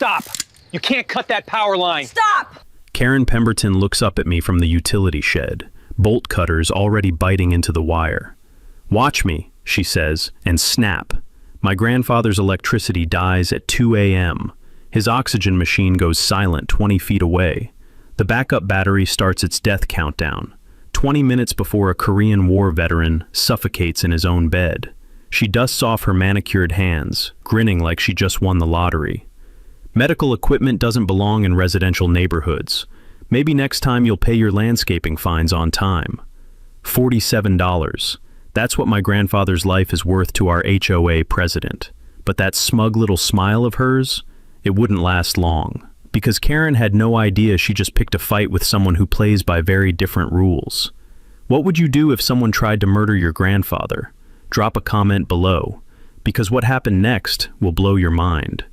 Stop! You can't cut that power line! Stop! Karen Pemberton looks up at me from the utility shed, bolt cutters already biting into the wire. "Watch me," she says, and snap. My grandfather's electricity dies at 2 a.m. His oxygen machine goes silent 20 feet away. The backup battery starts its death countdown, 20 minutes before a Korean War veteran suffocates in his own bed. She dusts off her manicured hands, grinning like she just won the lottery. Medical equipment doesn't belong in residential neighborhoods. Maybe next time you'll pay your landscaping fines on time. $47. That's what my grandfather's life is worth to our HOA president. But that smug little smile of hers, it wouldn't last long. Because Karen had no idea she just picked a fight with someone who plays by very different rules. What would you do if someone tried to murder your grandfather? Drop a comment below, because what happened next will blow your mind.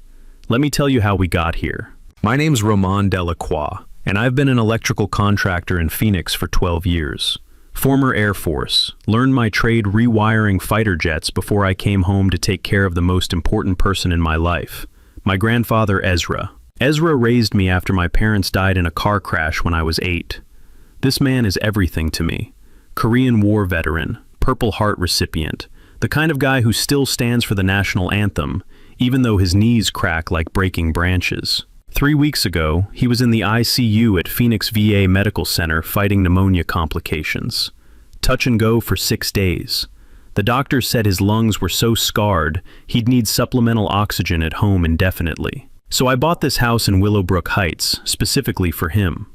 Let me tell you how we got here. My name's Roman Delacroix, and I've been an electrical contractor in Phoenix for 12 years. Former Air Force, learned my trade rewiring fighter jets before I came home to take care of the most important person in my life, my grandfather Ezra. Ezra raised me after my parents died in a car crash when I was 8. This man is everything to me. Korean War veteran, Purple Heart recipient, the kind of guy who still stands for the national anthem, even though his knees crack like breaking branches. 3 weeks ago, he was in the ICU at Phoenix VA Medical Center fighting pneumonia complications. Touch and go for 6 days. The doctors said his lungs were so scarred, he'd need supplemental oxygen at home indefinitely. So I bought this house in Willowbrook Heights, specifically for him.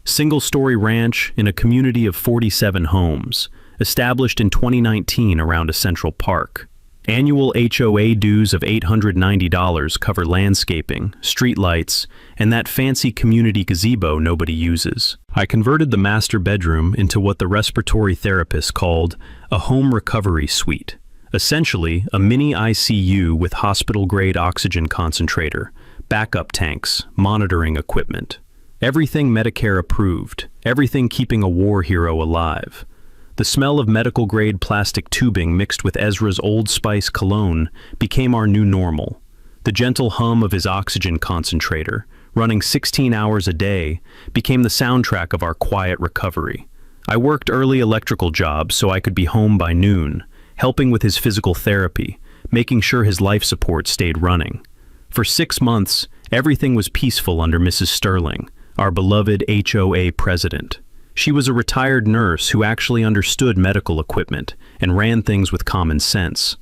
Single-story ranch in a community of 47 homes, established in 2019 around a central park. Annual HOA dues of $890 cover landscaping, streetlights, and that fancy community gazebo nobody uses. I converted the master bedroom into what the respiratory therapist called a home recovery suite. Essentially, a mini ICU with hospital-grade oxygen concentrator, backup tanks, monitoring equipment. Everything Medicare approved, everything keeping a war hero alive. The smell of medical-grade plastic tubing mixed with Ezra's Old Spice cologne became our new normal. The gentle hum of his oxygen concentrator, running 16 hours a day, became the soundtrack of our quiet recovery. I worked early electrical jobs so I could be home by noon, helping with his physical therapy, making sure his life support stayed running. For 6 months, everything was peaceful under Mrs. Sterling, our beloved HOA president. She was a retired nurse who actually understood medical equipment and ran things with common sense.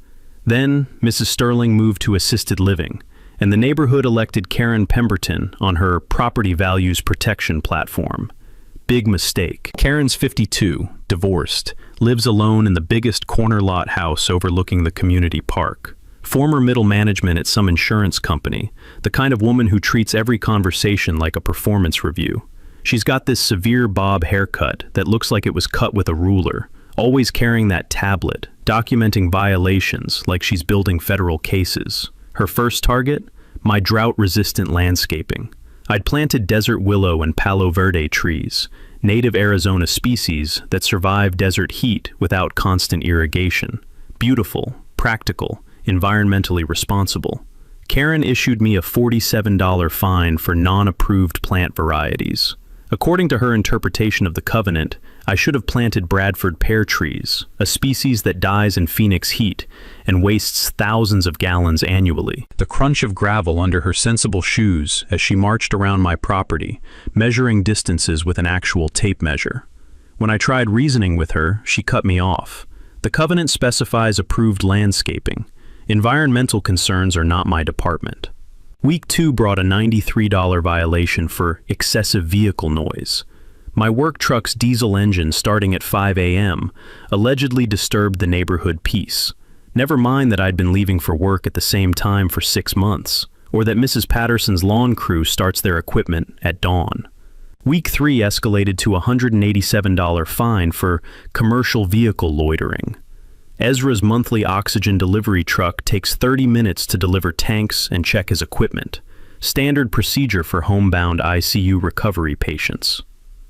Then, Mrs. Sterling moved to assisted living, and the neighborhood elected Karen Pemberton on her property values protection platform. Big mistake. Karen's 52, divorced, lives alone in the biggest corner lot house overlooking the community park. Former middle management at some insurance company, the kind of woman who treats every conversation like a performance review. She's got this severe bob haircut that looks like it was cut with a ruler, always carrying that tablet, documenting violations like she's building federal cases. Her first target? My drought-resistant landscaping. I'd planted desert willow and palo verde trees, native Arizona species that survive desert heat without constant irrigation. Beautiful, practical, environmentally responsible. Karen issued me a $47 fine for non-approved plant varieties. According to her interpretation of the covenant, I should have planted Bradford pear trees, a species that dies in Phoenix heat and wastes thousands of gallons annually. The crunch of gravel under her sensible shoes as she marched around my property, measuring distances with an actual tape measure. When I tried reasoning with her, she cut me off. The covenant specifies approved landscaping. Environmental concerns are not my department. Week 2 brought a $93 violation for excessive vehicle noise. My work truck's diesel engine starting at 5 a.m. allegedly disturbed the neighborhood peace. Never mind that I'd been leaving for work at the same time for 6 months, or that Mrs. Patterson's lawn crew starts their equipment at dawn. Week 3 escalated to a $187 fine for commercial vehicle loitering. Ezra's monthly oxygen delivery truck takes 30 minutes to deliver tanks and check his equipment. Standard procedure for homebound ICU recovery patients.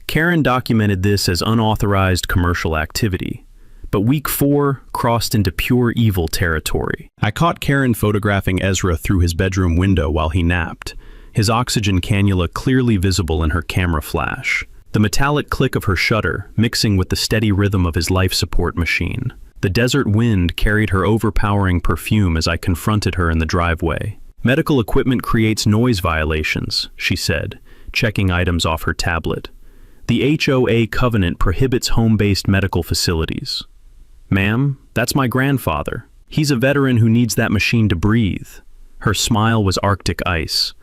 Karen documented this as unauthorized commercial activity, but week 4 crossed into pure evil territory. I caught Karen photographing Ezra through his bedroom window while he napped, his oxygen cannula clearly visible in her camera flash. The metallic click of her shutter mixing with the steady rhythm of his life support machine. The desert wind carried her overpowering perfume as I confronted her in the driveway. "Medical equipment creates noise violations," she said, checking items off her tablet. "The HOA covenant prohibits home-based medical facilities." "Ma'am, that's my grandfather. He's a veteran who needs that machine to breathe." Her smile was Arctic ice.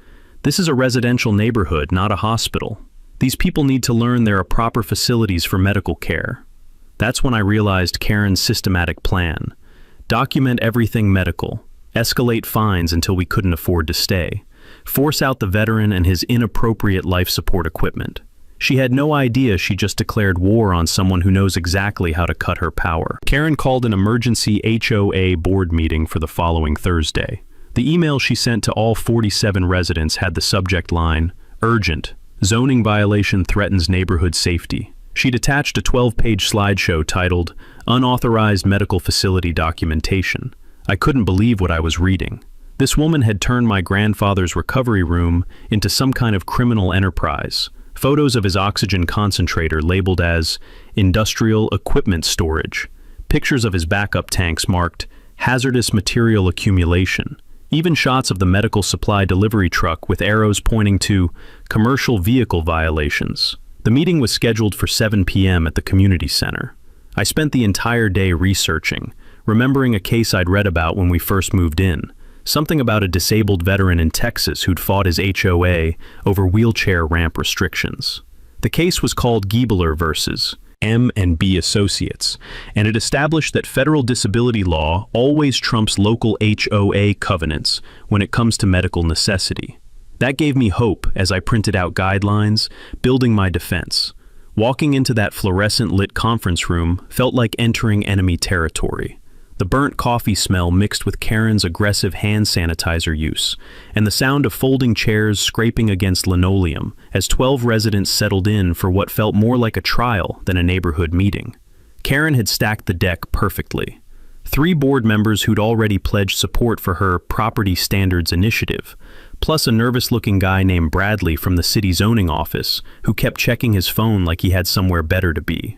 "This is a residential neighborhood, not a hospital. These people need to learn there are proper facilities for medical care." That's when I realized Karen's systematic plan. Document everything medical. Escalate fines until we couldn't afford to stay. Force out the veteran and his inappropriate life support equipment. She had no idea she just declared war on someone who knows exactly how to cut her power. Karen called an emergency HOA board meeting for the following Thursday. The email she sent to all 47 residents had the subject line, "Urgent. Zoning violation threatens neighborhood safety." She'd attached a 12-page slideshow titled, "Unauthorized Medical Facility Documentation." I couldn't believe what I was reading. This woman had turned my grandfather's recovery room into some kind of criminal enterprise. Photos of his oxygen concentrator labeled as industrial equipment storage. Pictures of his backup tanks marked hazardous material accumulation. Even shots of the medical supply delivery truck with arrows pointing to commercial vehicle violations. The meeting was scheduled for 7 p.m. at the community center. I spent the entire day researching, remembering a case I'd read about when we first moved in. Something about a disabled veteran in Texas who'd fought his HOA over wheelchair ramp restrictions. The case was called Giebler versus M&B Associates, and it established that federal disability law always trumps local HOA covenants when it comes to medical necessity. That gave me hope as I printed out guidelines, building my defense. Walking into that fluorescent-lit conference room felt like entering enemy territory. The burnt coffee smell mixed with Karen's aggressive hand sanitizer use, and the sound of folding chairs scraping against linoleum as 12 residents settled in for what felt more like a trial than a neighborhood meeting. Karen had stacked the deck perfectly. 3 board members who'd already pledged support for her Property Standards Initiative, plus a nervous-looking guy named Bradley from the city zoning office who kept checking his phone like he had somewhere better to be.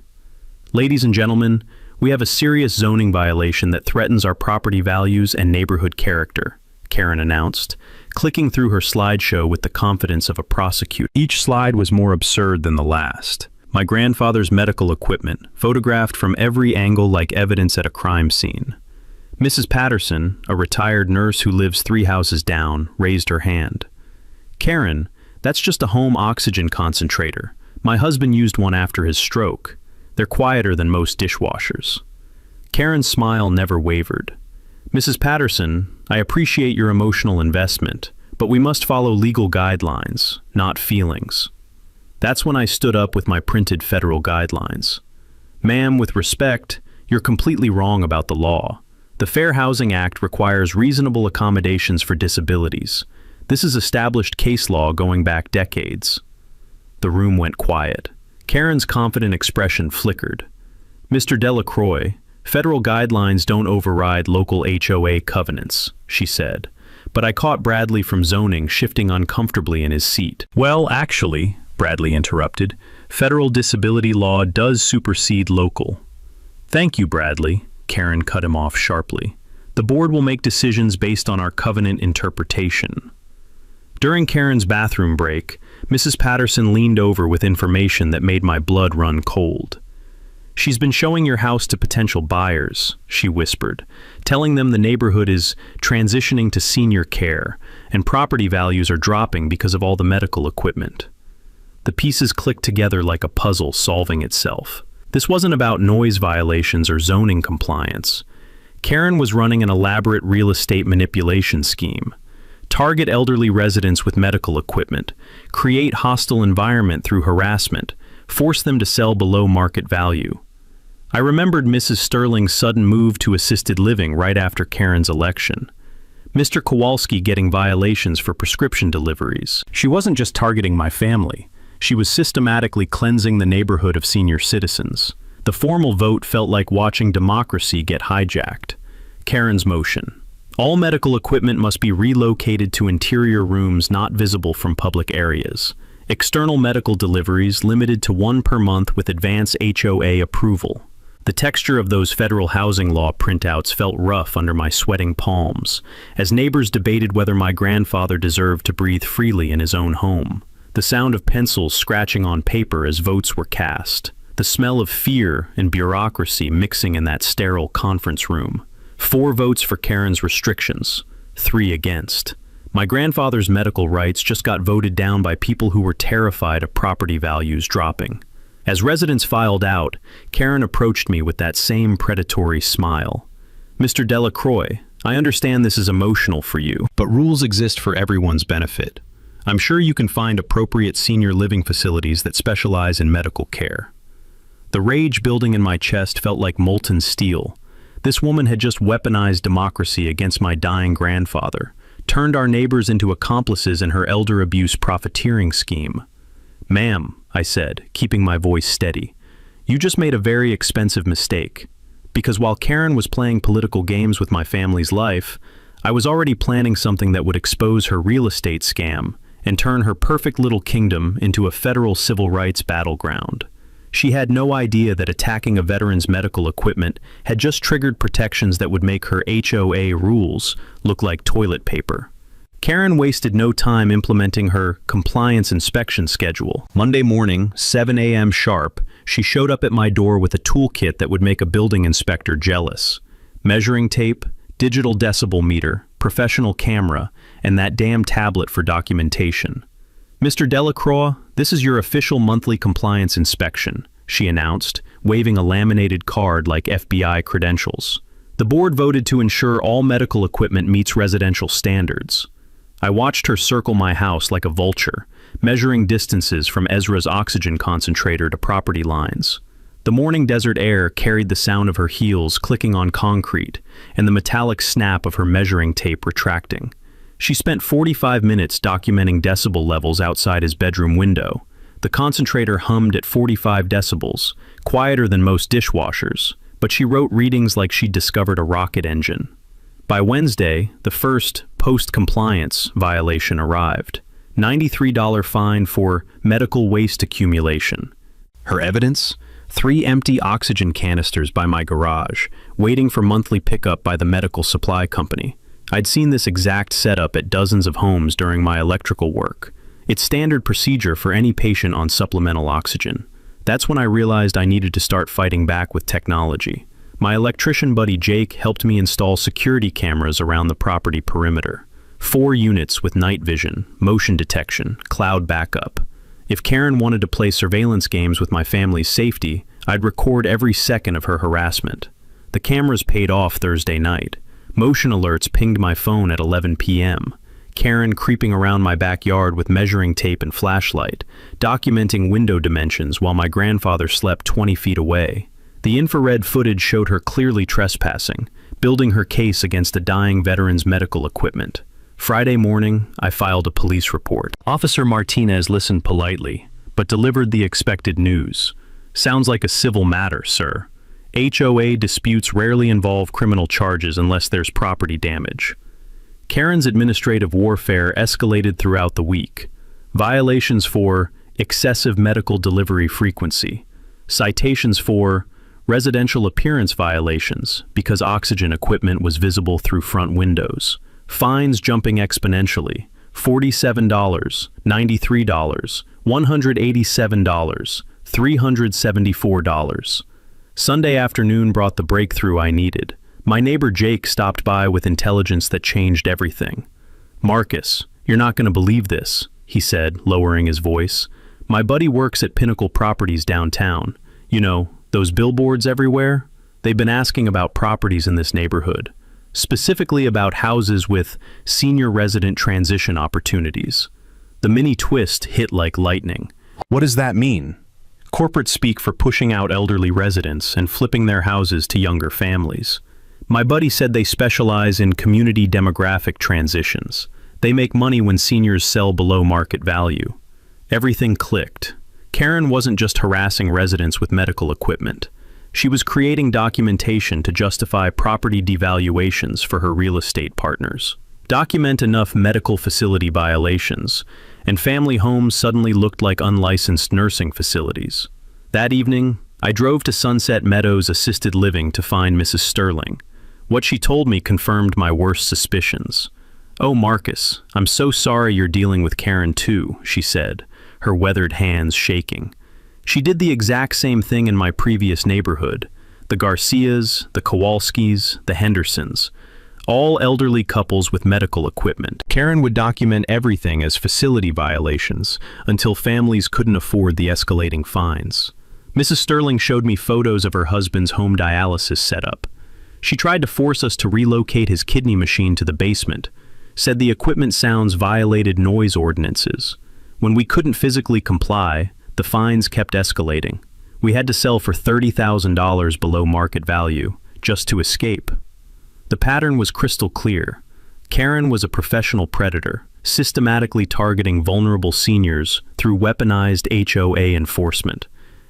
"Ladies and gentlemen, we have a serious zoning violation that threatens our property values and neighborhood character," Karen announced, clicking through her slideshow with the confidence of a prosecutor. Each slide was more absurd than the last. My grandfather's medical equipment, photographed from every angle like evidence at a crime scene. Mrs. Patterson, a retired nurse who lives 3 houses down, raised her hand. "Karen, that's just a home oxygen concentrator. My husband used one after his stroke. They're quieter than most dishwashers." Karen's smile never wavered. "Mrs. Patterson, I appreciate your emotional investment, but we must follow legal guidelines, not feelings." That's when I stood up with my printed federal guidelines. "Ma'am, with respect, you're completely wrong about the law. The Fair Housing Act requires reasonable accommodations for disabilities. This is established case law going back decades." The room went quiet. Karen's confident expression flickered. "Mr. Delacroix, federal guidelines don't override local HOA covenants," she said. But I caught Bradley from zoning shifting uncomfortably in his seat. "Well, actually," Bradley interrupted, "federal disability law does supersede local." "Thank you, Bradley," Karen cut him off sharply. "The board will make decisions based on our covenant interpretation." During Karen's bathroom break, Mrs. Patterson leaned over with information that made my blood run cold. "She's been showing your house to potential buyers," she whispered, "telling them the neighborhood is transitioning to senior care and property values are dropping because of all the medical equipment." The pieces clicked together like a puzzle solving itself. This wasn't about noise violations or zoning compliance. Karen was running an elaborate real estate manipulation scheme. Target elderly residents with medical equipment, create hostile environment through harassment, force them to sell below market value. I remembered Mrs. Sterling's sudden move to assisted living right after Karen's election. Mr. Kowalski getting violations for prescription deliveries. She wasn't just targeting my family. She was systematically cleansing the neighborhood of senior citizens. The formal vote felt like watching democracy get hijacked. Karen's motion. All medical equipment must be relocated to interior rooms not visible from public areas. External medical deliveries limited to 1 per month with advance HOA approval. The texture of those federal housing law printouts felt rough under my sweating palms, as neighbors debated whether my grandfather deserved to breathe freely in his own home. The sound of pencils scratching on paper as votes were cast. The smell of fear and bureaucracy mixing in that sterile conference room. 4 votes for Karen's restrictions, 3 against. My grandfather's medical rights just got voted down by people who were terrified of property values dropping. As residents filed out, Karen approached me with that same predatory smile. "Mr. Delacroix, I understand this is emotional for you, but rules exist for everyone's benefit. I'm sure you can find appropriate senior living facilities that specialize in medical care." The rage building in my chest felt like molten steel. This woman had just weaponized democracy against my dying grandfather, turned our neighbors into accomplices in her elder abuse profiteering scheme. "Ma'am," I said, keeping my voice steady, "you just made a very expensive mistake. Because while Karen was playing political games with my family's life, I was already planning something that would expose her real estate scam and turn her perfect little kingdom into a federal civil rights battleground." She had no idea that attacking a veteran's medical equipment had just triggered protections that would make her HOA rules look like toilet paper. Karen wasted no time implementing her compliance inspection schedule. Monday morning, 7 a.m. sharp, she showed up at my door with a toolkit that would make a building inspector jealous. Measuring tape, digital decibel meter, professional camera, and that damn tablet for documentation. "Mr. Delacroix, this is your official monthly compliance inspection," she announced, waving a laminated card like FBI credentials. "The board voted to ensure all medical equipment meets residential standards." I watched her circle my house like a vulture, measuring distances from Ezra's oxygen concentrator to property lines. The morning desert air carried the sound of her heels clicking on concrete and the metallic snap of her measuring tape retracting. She spent 45 minutes documenting decibel levels outside his bedroom window. The concentrator hummed at 45 decibels, quieter than most dishwashers, but she wrote readings like she'd discovered a rocket engine. By Wednesday, the first post-compliance violation arrived. $93 fine for medical waste accumulation. Her evidence? 3 empty oxygen canisters by my garage, waiting for monthly pickup by the medical supply company. I'd seen this exact setup at dozens of homes during my electrical work. It's standard procedure for any patient on supplemental oxygen. That's when I realized I needed to start fighting back with technology. My electrician buddy Jake helped me install security cameras around the property perimeter. 4 units with night vision, motion detection, cloud backup. If Karen wanted to play surveillance games with my family's safety, I'd record every second of her harassment. The cameras paid off Thursday night. Motion alerts pinged my phone at 11 p.m. Karen creeping around my backyard with measuring tape and flashlight, documenting window dimensions while my grandfather slept 20 feet away. The infrared footage showed her clearly trespassing, building her case against the dying veteran's medical equipment. Friday morning, I filed a police report. Officer Martinez listened politely, but delivered the expected news. "Sounds like a civil matter, sir. HOA disputes rarely involve criminal charges unless there's property damage." Karen's administrative warfare escalated throughout the week. Violations for excessive medical delivery frequency. Citations for residential appearance violations because oxygen equipment was visible through front windows. Fines jumping exponentially. $47, $93, $187, $374. Sunday afternoon brought the breakthrough I needed. My neighbor Jake stopped by with intelligence that changed everything. "Marcus, you're not going to believe this," he said, lowering his voice. "My buddy works at Pinnacle Properties downtown. You know, those billboards everywhere? They've been asking about properties in this neighborhood, specifically about houses with senior resident transition opportunities." The mini twist hit like lightning. What does that mean? Corporate speak for pushing out elderly residents and flipping their houses to younger families. My buddy said they specialize in community demographic transitions. They make money when seniors sell below market value. Everything clicked. Karen wasn't just harassing residents with medical equipment. She was creating documentation to justify property devaluations for her real estate partners. Document enough medical facility violations, and family homes suddenly looked like unlicensed nursing facilities. That evening, I drove to Sunset Meadows Assisted Living to find Mrs. Sterling. What she told me confirmed my worst suspicions. "Oh, Marcus, I'm so sorry you're dealing with Karen too," she said, her weathered hands shaking. She did the exact same thing in my previous neighborhood. The Garcias, the Kowalskis, the Hendersons. All elderly couples with medical equipment. Karen would document everything as facility violations until families couldn't afford the escalating fines. Mrs. Sterling showed me photos of her husband's home dialysis setup. She tried to force us to relocate his kidney machine to the basement, said the equipment sounds violated noise ordinances. When we couldn't physically comply, the fines kept escalating. We had to sell for $30,000 below market value, just to escape. The pattern was crystal clear. Karen was a professional predator, systematically targeting vulnerable seniors through weaponized HOA enforcement.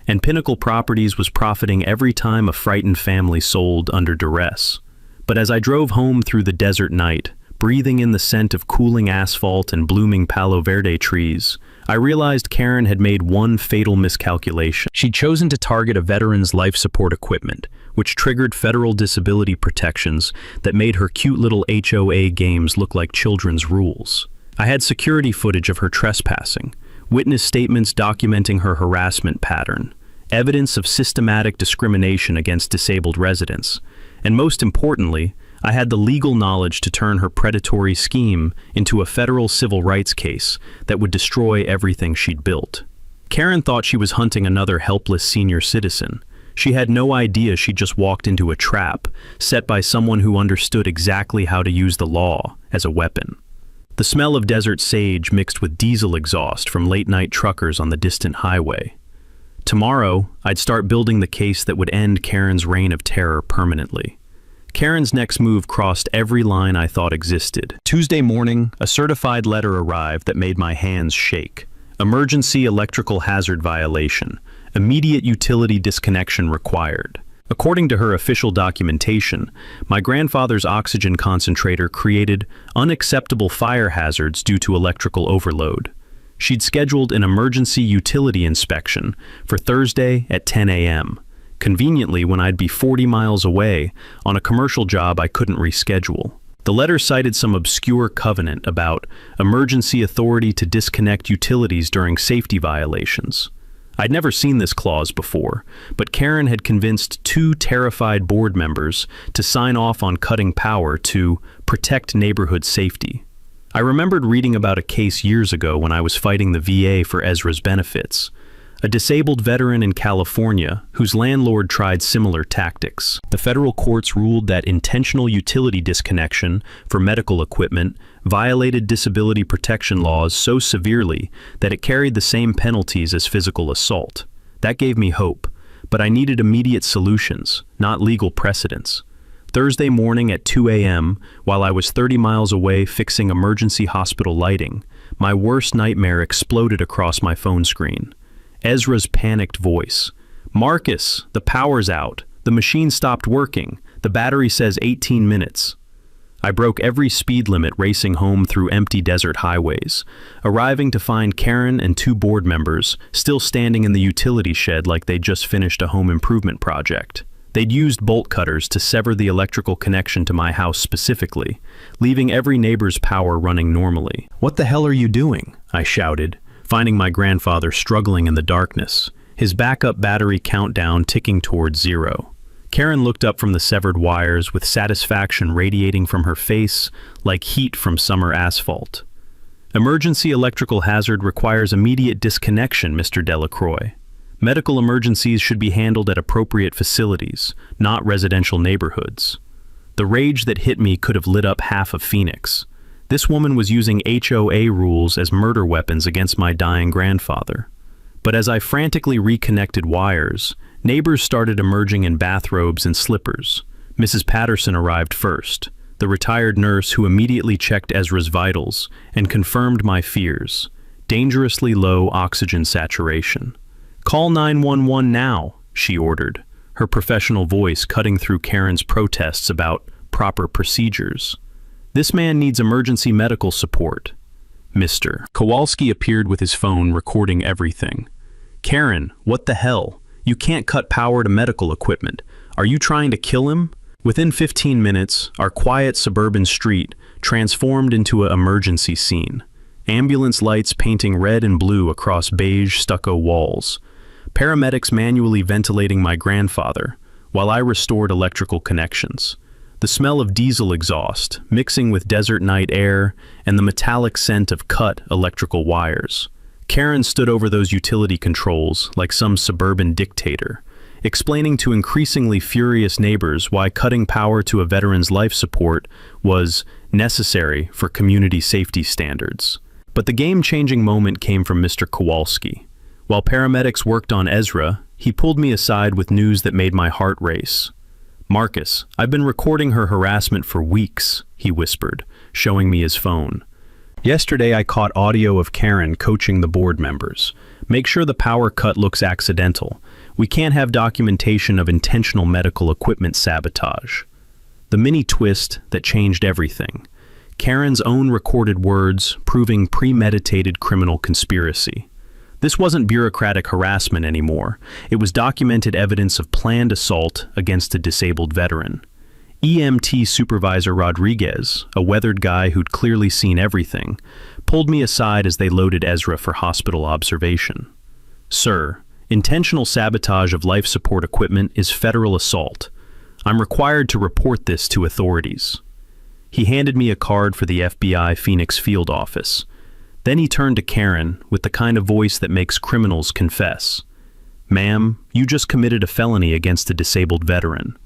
And Pinnacle Properties was profiting every time a frightened family sold under duress. But as I drove home through the desert night, breathing in the scent of cooling asphalt and blooming Palo Verde trees, I realized Karen had made one fatal miscalculation. She'd chosen to target a veteran's life support equipment, which triggered federal disability protections that made her cute little HOA games look like children's rules. I had security footage of her trespassing, witness statements documenting her harassment pattern, evidence of systematic discrimination against disabled residents, and most importantly, I had the legal knowledge to turn her predatory scheme into a federal civil rights case that would destroy everything she'd built. Karen thought she was hunting another helpless senior citizen. She had no idea she'd just walked into a trap set by someone who understood exactly how to use the law as a weapon. The smell of desert sage mixed with diesel exhaust from late-night truckers on the distant highway. Tomorrow, I'd start building the case that would end Karen's reign of terror permanently. Karen's next move crossed every line I thought existed. Tuesday morning, a certified letter arrived that made my hands shake. Emergency electrical hazard violation. Immediate utility disconnection required. According to her official documentation, my grandfather's oxygen concentrator created unacceptable fire hazards due to electrical overload. She'd scheduled an emergency utility inspection for Thursday at 10 a.m., conveniently when I'd be 40 miles away on a commercial job I couldn't reschedule. The letter cited some obscure covenant about emergency authority to disconnect utilities during safety violations. I'd never seen this clause before, but Karen had convinced two terrified board members to sign off on cutting power to protect neighborhood safety. I remembered reading about a case years ago when I was fighting the VA for Ezra's benefits. A disabled veteran in California whose landlord tried similar tactics. The federal courts ruled that intentional utility disconnection for medical equipment violated disability protection laws so severely that it carried the same penalties as physical assault. That gave me hope, but I needed immediate solutions, not legal precedents. Thursday morning at 2 a.m., while I was 30 miles away fixing emergency hospital lighting, my worst nightmare exploded across my phone screen. Ezra's panicked voice. "Marcus, the power's out. The machine stopped working. The battery says 18 minutes. I broke every speed limit racing home through empty desert highways, arriving to find Karen and two board members still standing in the utility shed like they'd just finished a home improvement project. They'd used bolt cutters to sever the electrical connection to my house specifically, leaving every neighbor's power running normally. "What the hell are you doing?" I shouted, finding my grandfather struggling in the darkness, his backup battery countdown ticking towards 0. Karen looked up from the severed wires with satisfaction radiating from her face like heat from summer asphalt. "Emergency electrical hazard requires immediate disconnection, Mr. Delacroix. Medical emergencies should be handled at appropriate facilities, not residential neighborhoods." The rage that hit me could have lit up half of Phoenix. This woman was using HOA rules as murder weapons against my dying grandfather. But as I frantically reconnected wires, neighbors started emerging in bathrobes and slippers. Mrs. Patterson arrived first, the retired nurse who immediately checked Ezra's vitals and confirmed my fears. Dangerously low oxygen saturation. "Call 911 now," she ordered, her professional voice cutting through Karen's protests about proper procedures. "This man needs emergency medical support." Mr. Kowalski appeared with his phone recording everything. "Karen, what the hell? You can't cut power to medical equipment. Are you trying to kill him?" Within 15 minutes, our quiet suburban street transformed into an emergency scene. Ambulance lights painting red and blue across beige stucco walls. Paramedics manually ventilating my grandfather, while I restored electrical connections. The smell of diesel exhaust, mixing with desert night air, and the metallic scent of cut electrical wires. Karen stood over those utility controls like some suburban dictator, explaining to increasingly furious neighbors why cutting power to a veteran's life support was necessary for community safety standards. But the game-changing moment came from Mr. Kowalski. While paramedics worked on Ezra, he pulled me aside with news that made my heart race. "Marcus, I've been recording her harassment for weeks," he whispered, showing me his phone. "Yesterday I caught audio of Karen coaching the board members. Make sure the power cut looks accidental. We can't have documentation of intentional medical equipment sabotage." The mini twist that changed everything. Karen's own recorded words proving premeditated criminal conspiracy. This wasn't bureaucratic harassment anymore. It was documented evidence of planned assault against a disabled veteran. EMT Supervisor Rodriguez, a weathered guy who'd clearly seen everything, pulled me aside as they loaded Ezra for hospital observation. "Sir, intentional sabotage of life support equipment is federal assault. I'm required to report this to authorities." He handed me a card for the FBI Phoenix field office. Then he turned to Karen with the kind of voice that makes criminals confess. "Ma'am, you just committed a felony against a disabled veteran.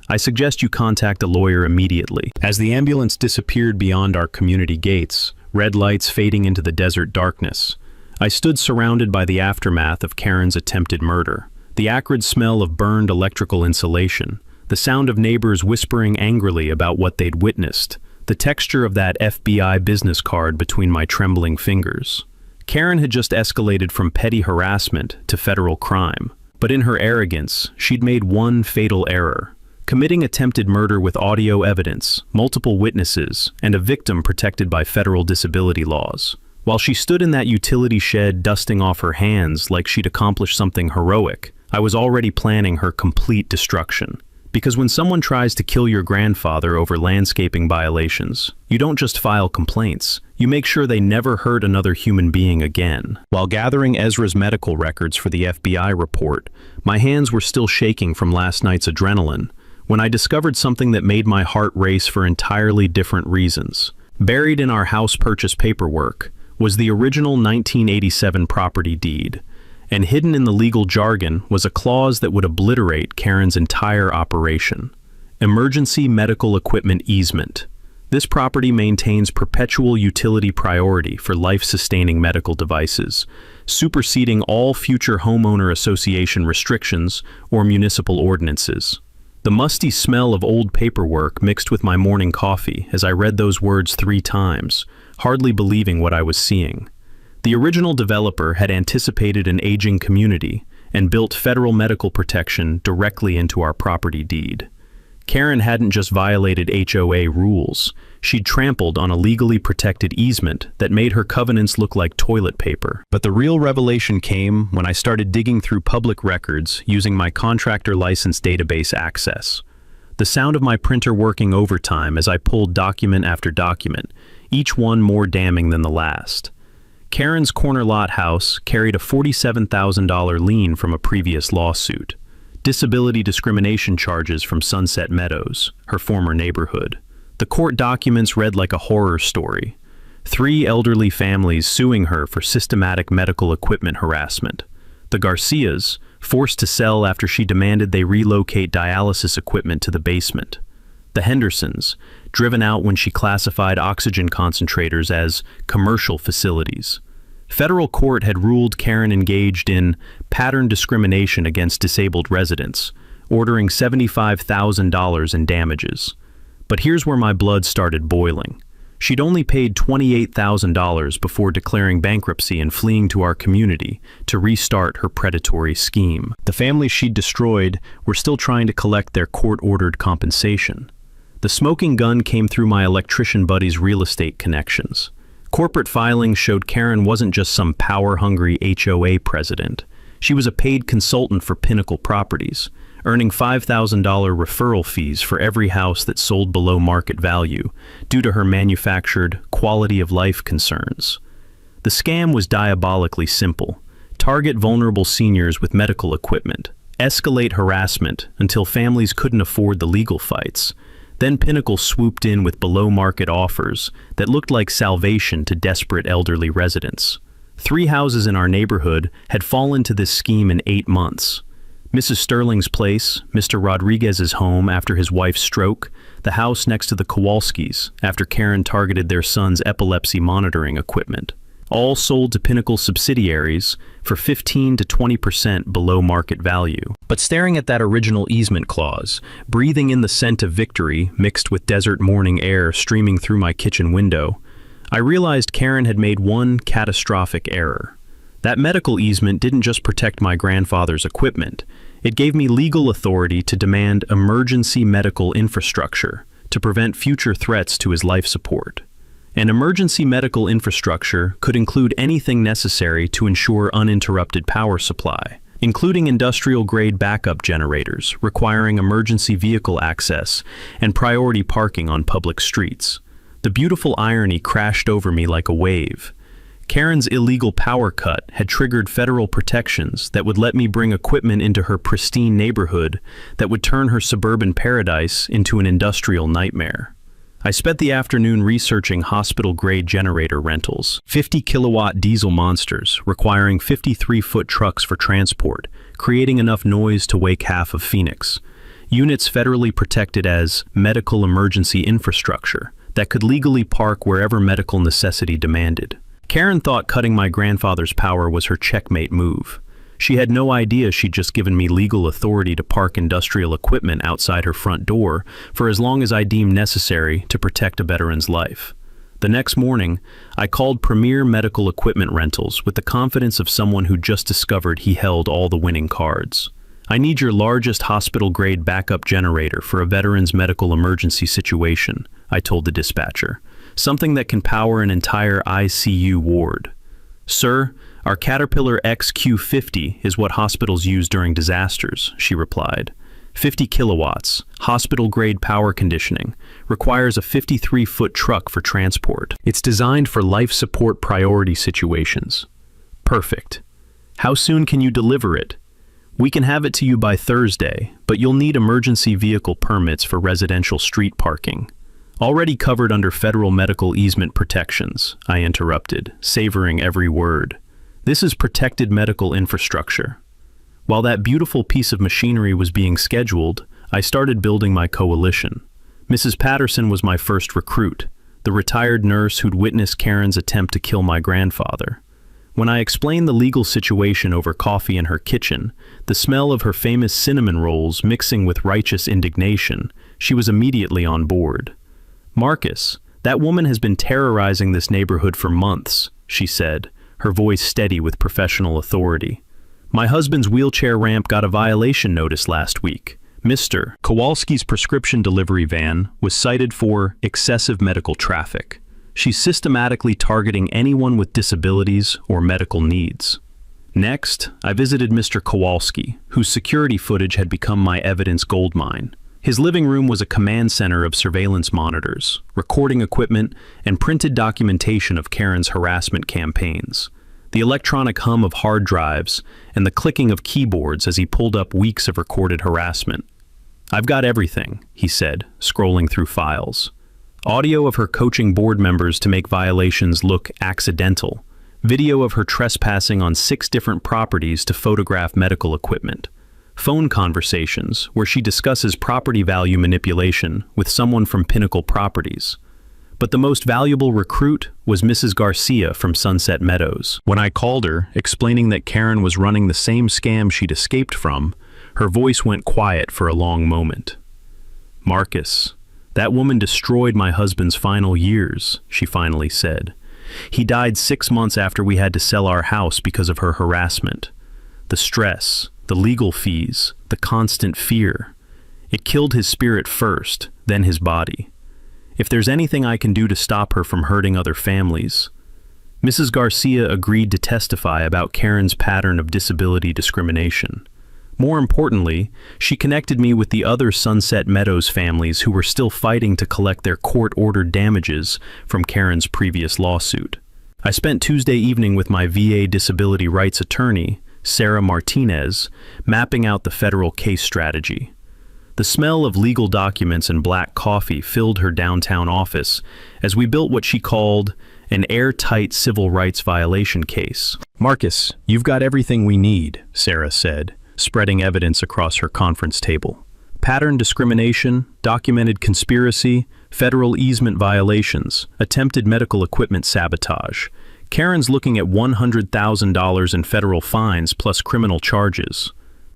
I suggest you contact a lawyer immediately." As the ambulance disappeared beyond our community gates, red lights fading into the desert darkness, I stood surrounded by the aftermath of Karen's attempted murder. The acrid smell of burned electrical insulation, the sound of neighbors whispering angrily about what they'd witnessed, the texture of that FBI business card between my trembling fingers. Karen had just escalated from petty harassment to federal crime, but in her arrogance, she'd made one fatal error: committing attempted murder with audio evidence, multiple witnesses, and a victim protected by federal disability laws. While she stood in that utility shed dusting off her hands like she'd accomplished something heroic, I was already planning her complete destruction. Because when someone tries to kill your grandfather over landscaping violations, you don't just file complaints, you make sure they never hurt another human being again. While gathering Ezra's medical records for the FBI report, my hands were still shaking from last night's adrenaline, when I discovered something that made my heart race for entirely different reasons. Buried in our house purchase paperwork was the original 1987 property deed, and hidden in the legal jargon was a clause that would obliterate Karen's entire operation. Emergency medical equipment easement. This property maintains perpetual utility priority for life-sustaining medical devices, superseding all future homeowner association restrictions or municipal ordinances. The musty smell of old paperwork mixed with my morning coffee as I read those words 3 times, hardly believing what I was seeing. The original developer had anticipated an aging community and built federal medical protection directly into our property deed. Karen hadn't just violated HOA rules, she'd trampled on a legally protected easement that made her covenants look like toilet paper. But the real revelation came when I started digging through public records using my contractor license database access. The sound of my printer working overtime as I pulled document after document, each one more damning than the last. Karen's corner lot house carried a $47,000 lien from a previous lawsuit. Disability discrimination charges from Sunset Meadows, her former neighborhood. The court documents read like a horror story. 3 elderly families suing her for systematic medical equipment harassment. The Garcias, forced to sell after she demanded they relocate dialysis equipment to the basement. The Hendersons, driven out when she classified oxygen concentrators as commercial facilities. Federal court had ruled Karen engaged in pattern discrimination against disabled residents, ordering $75,000 in damages. But here's where my blood started boiling. She'd only paid $28,000 before declaring bankruptcy and fleeing to our community to restart her predatory scheme. The families she'd destroyed were still trying to collect their court-ordered compensation. The smoking gun came through my electrician buddy's real estate connections. Corporate filings showed Karen wasn't just some power-hungry HOA president. She was a paid consultant for Pinnacle Properties, earning $5,000 referral fees for every house that sold below market value due to her manufactured quality-of-life concerns. The scam was diabolically simple. Target vulnerable seniors with medical equipment, escalate harassment until families couldn't afford the legal fights. Then Pinnacle swooped in with below-market offers that looked like salvation to desperate elderly residents. 3 houses in our neighborhood had fallen to this scheme in 8 months. Mrs. Sterling's place, Mr. Rodriguez's home after his wife's stroke, the house next to the Kowalskis after Karen targeted their son's epilepsy monitoring equipment. All sold to Pinnacle subsidiaries for 15 to 20% below market value. But staring at that original easement clause, breathing in the scent of victory mixed with desert morning air streaming through my kitchen window, I realized Karen had made one catastrophic error. That medical easement didn't just protect my grandfather's equipment, it gave me legal authority to demand emergency medical infrastructure to prevent future threats to his life support. And emergency medical infrastructure could include anything necessary to ensure uninterrupted power supply, including industrial-grade backup generators requiring emergency vehicle access and priority parking on public streets. The beautiful irony crashed over me like a wave. Karen's illegal power cut had triggered federal protections that would let me bring equipment into her pristine neighborhood that would turn her suburban paradise into an industrial nightmare. I spent the afternoon researching hospital-grade generator rentals, 50-kilowatt diesel monsters requiring 53-foot trucks for transport, creating enough noise to wake half of Phoenix. Units federally protected as medical emergency infrastructure that could legally park wherever medical necessity demanded. Karen thought cutting my grandfather's power was her checkmate move. She had no idea she'd just given me legal authority to park industrial equipment outside her front door for as long as I deemed necessary to protect a veteran's life. The next morning, I called Premier Medical Equipment Rentals with the confidence of someone who just discovered he held all the winning cards. I need your largest hospital-grade backup generator for a veteran's medical emergency situation, I told the dispatcher. Something that can power an entire ICU ward. Sir, our Caterpillar XQ50 is what hospitals use during disasters, she replied. 50 kilowatts, hospital-grade power conditioning, requires a 53-foot truck for transport. It's designed for life support priority situations. Perfect. How soon can you deliver it? We can have it to you by Thursday, but you'll need emergency vehicle permits for residential street parking. Already covered under federal medical easement protections, I interrupted, savoring every word. This is protected medical infrastructure. While that beautiful piece of machinery was being scheduled, I started building my coalition. Mrs. Patterson was my first recruit, the retired nurse who'd witnessed Karen's attempt to kill my grandfather. When I explained the legal situation over coffee in her kitchen, the smell of her famous cinnamon rolls mixing with righteous indignation, she was immediately on board. Marcus, that woman has been terrorizing this neighborhood for months, she said, her voice steady with professional authority. My husband's wheelchair ramp got a violation notice last week. Mr. Kowalski's prescription delivery van was cited for excessive medical traffic. She's systematically targeting anyone with disabilities or medical needs. Next, I visited Mr. Kowalski, whose security footage had become my evidence goldmine. His living room was a command center of surveillance monitors, recording equipment, and printed documentation of Karen's harassment campaigns. The electronic hum of hard drives and the clicking of keyboards as he pulled up weeks of recorded harassment. I've got everything, he said, scrolling through files. Audio of her coaching board members to make violations look accidental. Video of her trespassing on 6 different properties to photograph medical equipment. Phone conversations where she discusses property value manipulation with someone from Pinnacle Properties. But the most valuable recruit was Mrs. Garcia from Sunset Meadows. When I called her, explaining that Karen was running the same scam she'd escaped from, her voice went quiet for a long moment. Marcus, "That woman destroyed my husband's final years," she finally said. "He died 6 months after we had to sell our house because of her harassment. The stress, the legal fees, the constant fear. It killed his spirit first, then his body. If there's anything I can do to stop her from hurting other families." Mrs. Garcia agreed to testify about Karen's pattern of disability discrimination. More importantly, she connected me with the other Sunset Meadows families who were still fighting to collect their court-ordered damages from Karen's previous lawsuit. I spent Tuesday evening with my VA disability rights attorney, Sarah Martinez, mapping out the federal case strategy. The smell of legal documents and black coffee filled her downtown office as we built what she called an airtight civil rights violation case. "Marcus, you've got everything we need," Sarah said, spreading evidence across her conference table. "Pattern discrimination, documented conspiracy, federal easement violations, attempted medical equipment sabotage. Karen's looking at $100,000 in federal fines plus criminal charges."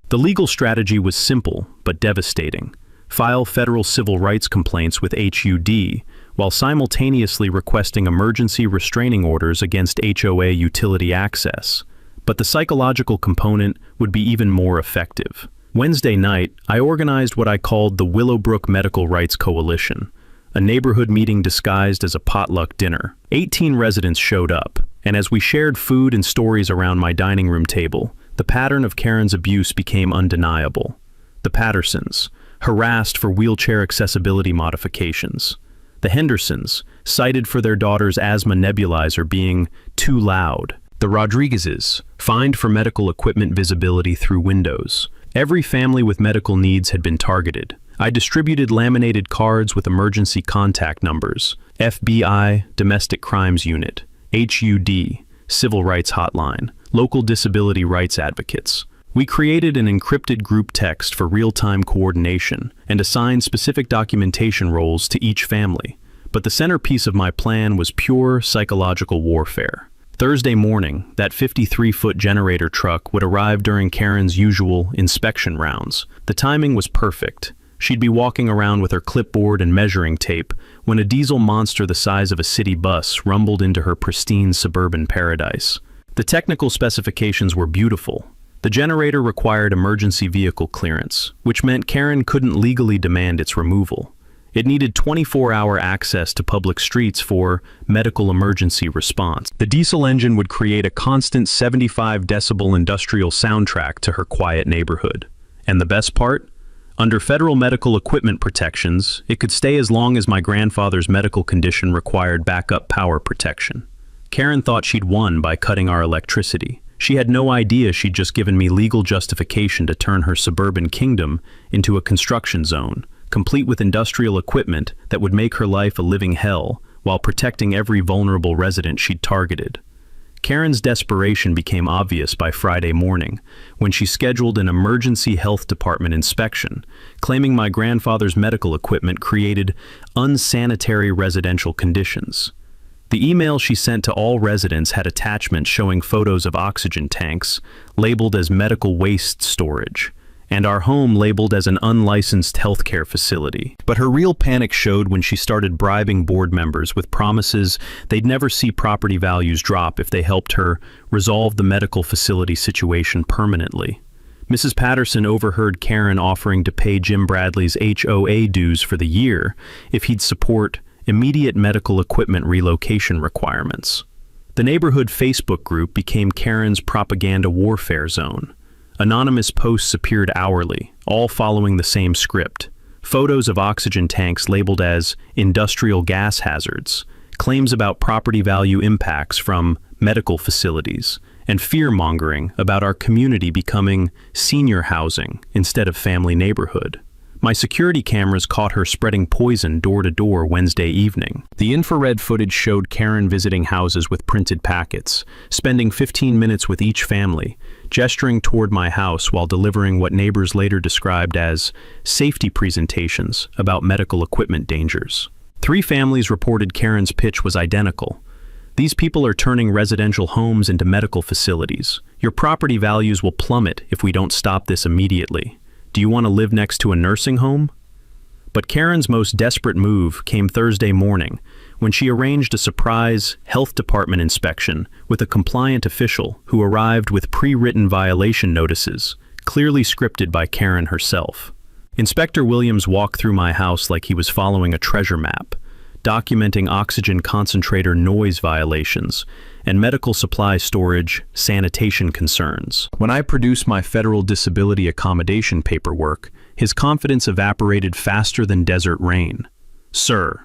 The legal strategy was simple but devastating. File federal civil rights complaints with HUD, while simultaneously requesting emergency restraining orders against HOA utility access. But the psychological component would be even more effective. Wednesday night, I organized what I called the Willowbrook Medical Rights Coalition, a neighborhood meeting disguised as a potluck dinner. 18 residents showed up, and as we shared food and stories around my dining room table, the pattern of Karen's abuse became undeniable. The Pattersons, harassed for wheelchair accessibility modifications. The Hendersons, cited for their daughter's asthma nebulizer being too loud. The Rodriguezes, fined for medical equipment visibility through windows. Every family with medical needs had been targeted. I distributed laminated cards with emergency contact numbers: FBI, Domestic Crimes Unit, HUD, Civil Rights Hotline, local disability rights advocates. We created an encrypted group text for real-time coordination and assigned specific documentation roles to each family. But the centerpiece of my plan was pure psychological warfare. Thursday morning, that 53-foot generator truck would arrive during Karen's usual inspection rounds. The timing was perfect. She'd be walking around with her clipboard and measuring tape when a diesel monster the size of a city bus rumbled into her pristine suburban paradise. The technical specifications were beautiful. The generator required emergency vehicle clearance, which meant Karen couldn't legally demand its removal. It needed 24-hour access to public streets for medical emergency response. The diesel engine would create a constant 75-decibel industrial soundtrack to her quiet neighborhood. And the best part? Under federal medical equipment protections, it could stay as long as my grandfather's medical condition required backup power protection. Karen thought she'd won by cutting our electricity. She had no idea she'd just given me legal justification to turn her suburban kingdom into a construction zone, complete with industrial equipment that would make her life a living hell while protecting every vulnerable resident she'd targeted. Karen's desperation became obvious by Friday morning, when she scheduled an emergency health department inspection, claiming my grandfather's medical equipment created unsanitary residential conditions. The email she sent to all residents had attachments showing photos of oxygen tanks, labeled as medical waste storage, and our home labeled as an unlicensed healthcare facility. But her real panic showed when she started bribing board members with promises they'd never see property values drop if they helped her resolve the medical facility situation permanently. Mrs. Patterson overheard Karen offering to pay Jim Bradley's HOA dues for the year if he'd support immediate medical equipment relocation requirements. The neighborhood Facebook group became Karen's propaganda warfare zone. Anonymous posts appeared hourly, all following the same script. Photos of oxygen tanks labeled as industrial gas hazards, claims about property value impacts from medical facilities, and fear-mongering about our community becoming senior housing instead of family neighborhood. My security cameras caught her spreading poison door to door Wednesday evening. The infrared footage showed Karen visiting houses with printed packets, spending 15 minutes with each family, gesturing toward my house while delivering what neighbors later described as safety presentations about medical equipment dangers. 3 families reported Karen's pitch was identical. These people are turning residential homes into medical facilities. Your property values will plummet if we don't stop this immediately. Do you want to live next to a nursing home? But Karen's most desperate move came Thursday morning, when she arranged a surprise health department inspection with a compliant official who arrived with pre-written violation notices, clearly scripted by Karen herself. Inspector Williams walked through my house like he was following a treasure map, documenting oxygen concentrator noise violations and medical supply storage sanitation concerns. When I produced my federal disability accommodation paperwork, his confidence evaporated faster than desert rain. "Sir,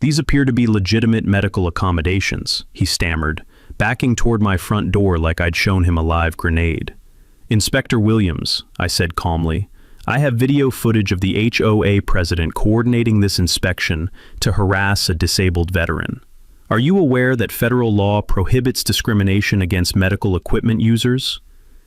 these appear to be legitimate medical accommodations," he stammered, backing toward my front door like I'd shown him a live grenade. "Inspector Williams," I said calmly, "I have video footage of the HOA president coordinating this inspection to harass a disabled veteran. Are you aware that federal law prohibits discrimination against medical equipment users?"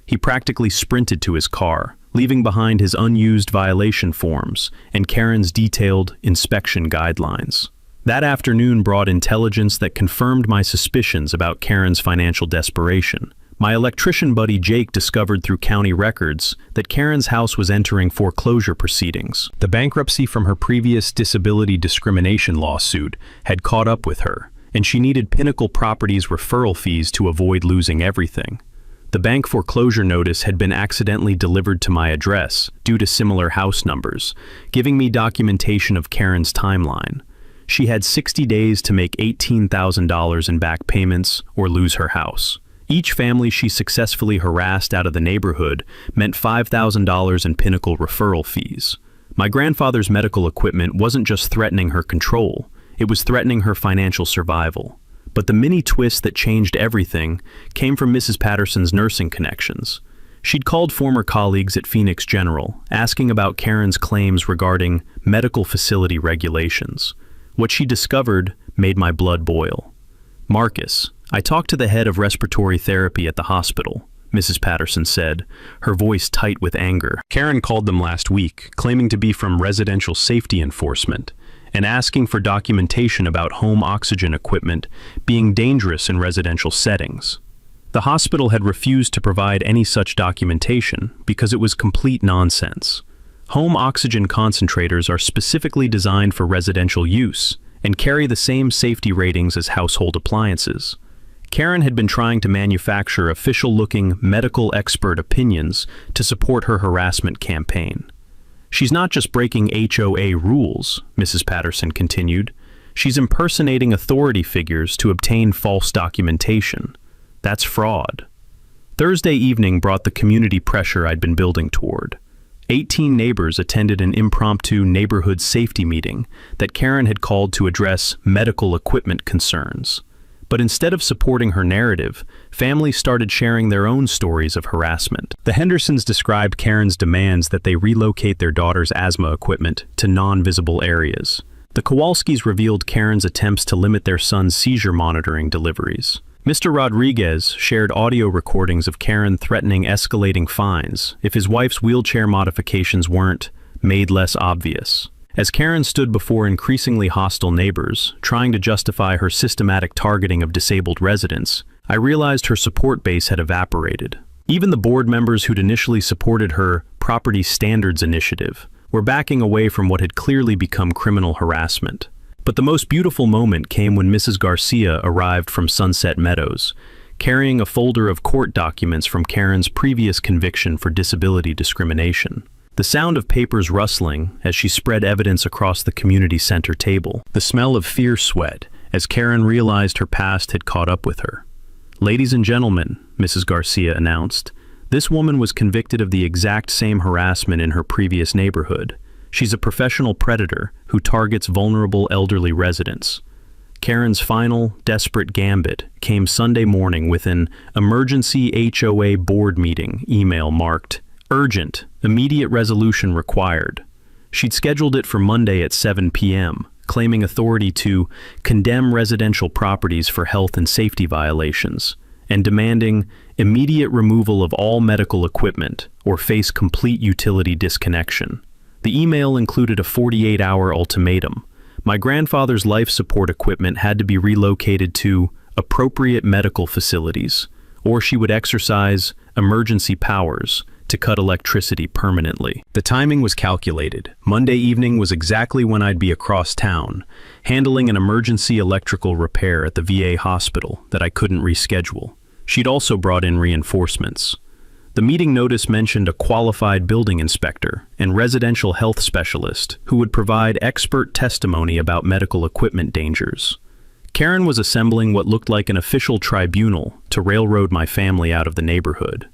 He practically sprinted to his car, leaving behind his unused violation forms and Karen's detailed inspection guidelines. That afternoon brought intelligence that confirmed my suspicions about Karen's financial desperation. My electrician buddy Jake discovered through county records that Karen's house was entering foreclosure proceedings. The bankruptcy from her previous disability discrimination lawsuit had caught up with her, and she needed Pinnacle Properties referral fees to avoid losing everything. The bank foreclosure notice had been accidentally delivered to my address due to similar house numbers, giving me documentation of Karen's timeline. She had 60 days to make $18,000 in back payments or lose her house. Each family she successfully harassed out of the neighborhood meant $5,000 in Pinnacle referral fees. My grandfather's medical equipment wasn't just threatening her control, it was threatening her financial survival. But the mini twist that changed everything came from Mrs. Patterson's nursing connections. She'd called former colleagues at Phoenix General, asking about Karen's claims regarding medical facility regulations. What she discovered made my blood boil. "Marcus, I talked to the head of respiratory therapy at the hospital," Mrs. Patterson said, her voice tight with anger. "Karen called them last week, claiming to be from residential safety enforcement, and asking for documentation about home oxygen equipment being dangerous in residential settings. The hospital had refused to provide any such documentation because it was complete nonsense. Home oxygen concentrators are specifically designed for residential use and carry the same safety ratings as household appliances. Karen had been trying to manufacture official-looking medical expert opinions to support her harassment campaign. She's not just breaking HOA rules," Mrs. Patterson continued. "She's impersonating authority figures to obtain false documentation. That's fraud." Thursday evening brought the community pressure I'd been building toward. 18 neighbors attended an impromptu neighborhood safety meeting that Karen had called to address medical equipment concerns. But instead of supporting her narrative, families started sharing their own stories of harassment. The Hendersons described Karen's demands that they relocate their daughter's asthma equipment to non-visible areas. The Kowalskis revealed Karen's attempts to limit their son's seizure monitoring deliveries. Mr. Rodriguez shared audio recordings of Karen threatening escalating fines if his wife's wheelchair modifications weren't made less obvious. As Karen stood before increasingly hostile neighbors, trying to justify her systematic targeting of disabled residents, I realized her support base had evaporated. Even the board members who'd initially supported her property standards initiative were backing away from what had clearly become criminal harassment. But the most beautiful moment came when Mrs. Garcia arrived from Sunset Meadows, carrying a folder of court documents from Karen's previous conviction for disability discrimination. The sound of papers rustling as she spread evidence across the community center table. The smell of fear sweat as Karen realized her past had caught up with her. "Ladies and gentlemen," Mrs. Garcia announced, "this woman was convicted of the exact same harassment in her previous neighborhood. She's a professional predator who targets vulnerable elderly residents." Karen's final, desperate gambit came Sunday morning with an emergency HOA board meeting email marked "Urgent, immediate resolution required." She'd scheduled it for Monday at 7 p.m., claiming authority to condemn residential properties for health and safety violations, and demanding immediate removal of all medical equipment or face complete utility disconnection. The email included a 48-hour ultimatum. My grandfather's life support equipment had to be relocated to appropriate medical facilities, or she would exercise emergency powers to cut electricity permanently. The timing was calculated. Monday evening was exactly when I'd be across town, handling an emergency electrical repair at the VA hospital that I couldn't reschedule. She'd also brought in reinforcements. The meeting notice mentioned a qualified building inspector and residential health specialist who would provide expert testimony about medical equipment dangers. Karen was assembling what looked like an official tribunal to railroad my family out of the neighborhood.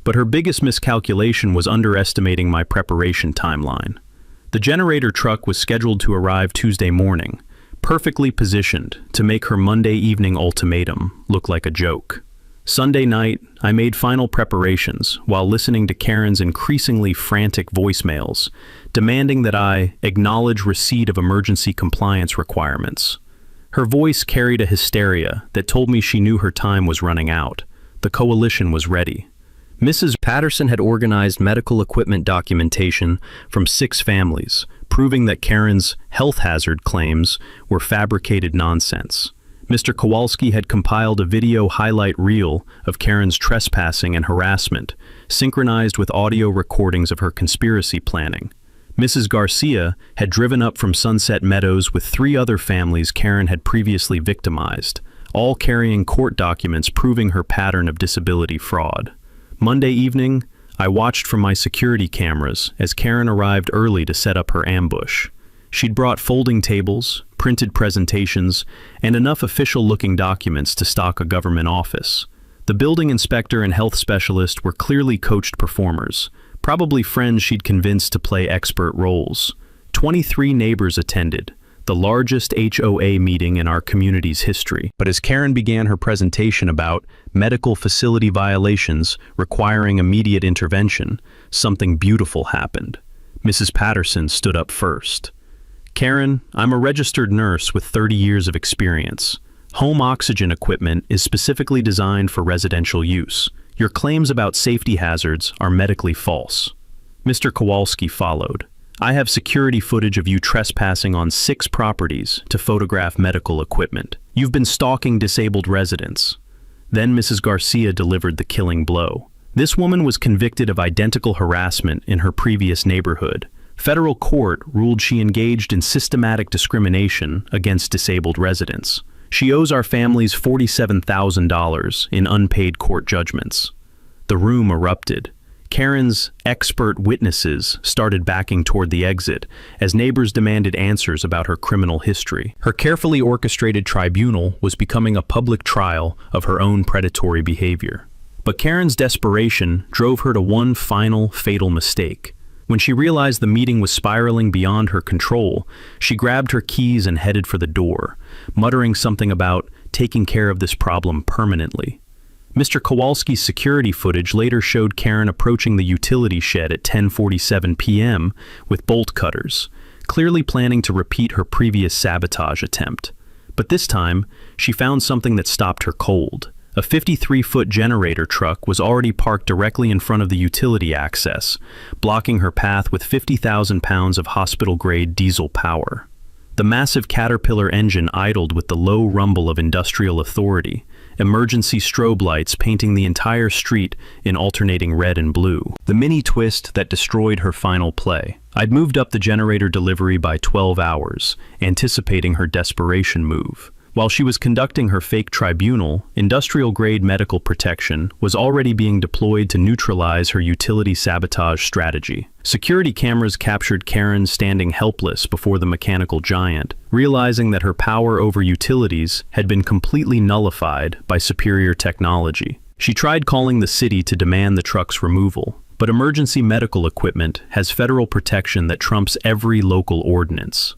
But her biggest miscalculation was underestimating my preparation timeline. The generator truck was scheduled to arrive Tuesday morning, perfectly positioned to make her Monday evening ultimatum look like a joke. Sunday night, I made final preparations while listening to Karen's increasingly frantic voicemails, demanding that I acknowledge receipt of emergency compliance requirements. Her voice carried a hysteria that told me she knew her time was running out. The coalition was ready. Mrs. Patterson had organized medical equipment documentation from 6 families, proving that Karen's health hazard claims were fabricated nonsense. Mr. Kowalski had compiled a video highlight reel of Karen's trespassing and harassment, synchronized with audio recordings of her conspiracy planning. Mrs. Garcia had driven up from Sunset Meadows with 3 other families Karen had previously victimized, all carrying court documents proving her pattern of disability fraud. Monday evening, I watched from my security cameras as Karen arrived early to set up her ambush. She'd brought folding tables, printed presentations, and enough official-looking documents to stock a government office. The building inspector and health specialist were clearly coached performers, probably friends she'd convinced to play expert roles. 23 neighbors attended, the largest HOA meeting in our community's history. But as Karen began her presentation about medical facility violations requiring immediate intervention, something beautiful happened. Mrs. Patterson stood up first. "Karen, I'm a registered nurse with 30 years of experience. Home oxygen equipment is specifically designed for residential use. Your claims about safety hazards are medically false." Mr. Kowalski followed. "I have security footage of you trespassing on 6 properties to photograph medical equipment. You've been stalking disabled residents." Then Mrs. Garcia delivered the killing blow. This woman was convicted of identical harassment in her previous neighborhood. Federal court ruled she engaged in systematic discrimination against disabled residents. She owes our families $47,000 in unpaid court judgments. The room erupted. Karen's expert witnesses started backing toward the exit as neighbors demanded answers about her criminal history. Her carefully orchestrated tribunal was becoming a public trial of her own predatory behavior. But Karen's desperation drove her to one final fatal mistake. When she realized the meeting was spiraling beyond her control, she grabbed her keys and headed for the door, muttering something about taking care of this problem permanently. Mr. Kowalski's security footage later showed Karen approaching the utility shed at 10:47 p.m. with bolt cutters, clearly planning to repeat her previous sabotage attempt. But this time, she found something that stopped her cold. A 53-foot generator truck was already parked directly in front of the utility access, blocking her path with 50,000 pounds of hospital-grade diesel power. The massive Caterpillar engine idled with the low rumble of industrial authority, emergency strobe lights painting the entire street in alternating red and blue. The mini twist that destroyed her final play. I'd moved up the generator delivery by 12 hours, anticipating her desperation move. While she was conducting her fake tribunal, industrial-grade medical protection was already being deployed to neutralize her utility sabotage strategy. Security cameras captured Karen standing helpless before the mechanical giant, realizing that her power over utilities had been completely nullified by superior technology. She tried calling the city to demand the truck's removal, but emergency medical equipment has federal protection that trumps every local ordinance.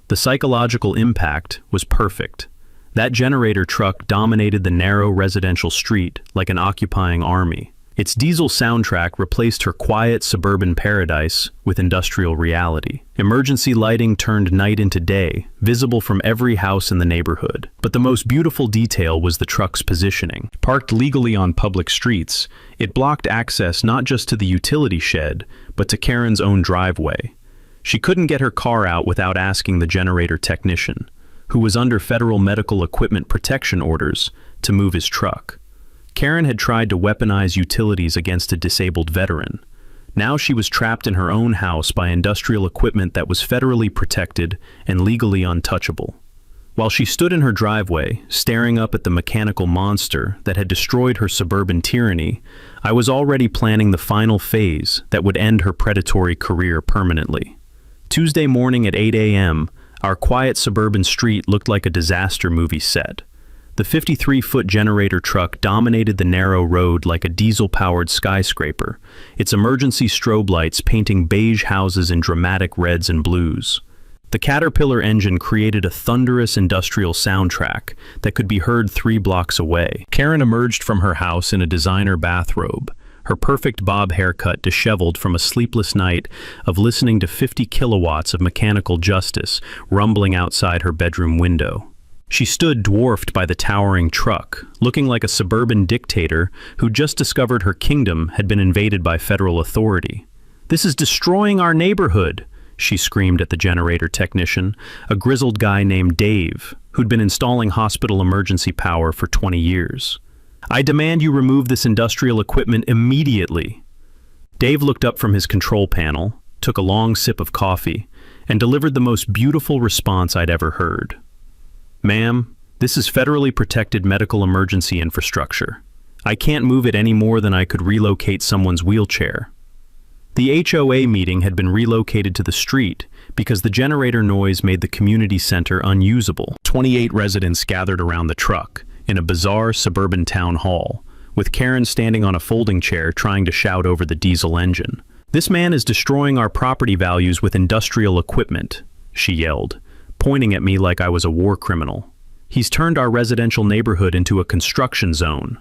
The psychological impact was perfect. That generator truck dominated the narrow residential street like an occupying army. Its diesel soundtrack replaced her quiet suburban paradise with industrial reality. Emergency lighting turned night into day, visible from every house in the neighborhood. But the most beautiful detail was the truck's positioning. Parked legally on public streets, it blocked access not just to the utility shed, but to Karen's own driveway. She couldn't get her car out without asking the generator technician, who was under federal medical equipment protection orders, to move his truck. Karen had tried to weaponize utilities against a disabled veteran, Now she was trapped in her own house by industrial equipment that was federally protected and legally untouchable. While she stood in her driveway, staring up at the mechanical monster that had destroyed her suburban tyranny, I was already planning the final phase that would end her predatory career permanently. Tuesday morning at 8 a.m., our quiet suburban street looked like a disaster movie set. The 53-foot generator truck dominated the narrow road like a diesel-powered skyscraper, its emergency strobe lights painting beige houses in dramatic reds and blues. The Caterpillar engine created a thunderous industrial soundtrack that could be heard 3 blocks away. Karen emerged from her house in a designer bathrobe, her perfect bob haircut disheveled from a sleepless night of listening to 50 kilowatts of mechanical justice rumbling outside her bedroom window. She stood dwarfed by the towering truck, looking like a suburban dictator who just discovered her kingdom had been invaded by federal authority. "This is destroying our neighborhood," she screamed at the generator technician, a grizzled guy named Dave, who'd been installing hospital emergency power for 20 years. "I demand you remove this industrial equipment immediately." Dave looked up from his control panel, took a long sip of coffee, and delivered the most beautiful response I'd ever heard. "Ma'am, this is federally protected medical emergency infrastructure. I can't move it any more than I could relocate someone's wheelchair." The HOA meeting had been relocated to the street because the generator noise made the community center unusable. 28 residents gathered around the truck in a bizarre suburban town hall, with Karen standing on a folding chair trying to shout over the diesel engine. "This man is destroying our property values with industrial equipment," she yelled, pointing at me like I was a war criminal. "He's turned our residential neighborhood into a construction zone."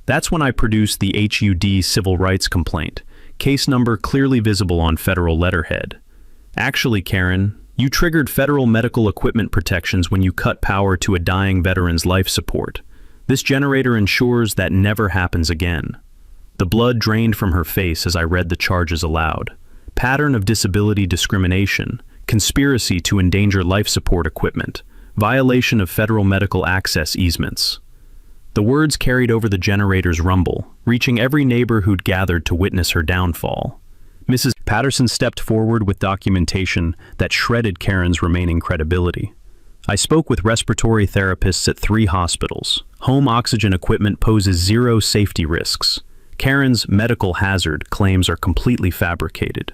That's when I produced the HUD civil rights complaint, case number clearly visible on federal letterhead. "Actually, Karen, you triggered federal medical equipment protections when you cut power to a dying veteran's life support. This generator ensures that never happens again." The blood drained from her face as I read the charges aloud. Pattern of disability discrimination, conspiracy to endanger life support equipment, violation of federal medical access easements. The words carried over the generator's rumble, reaching every neighbor who'd gathered to witness her downfall. Mrs. Patterson stepped forward with documentation that shredded Karen's remaining credibility. "I spoke with respiratory therapists at 3 hospitals. Home oxygen equipment poses 0 safety risks. Karen's medical hazard claims are completely fabricated."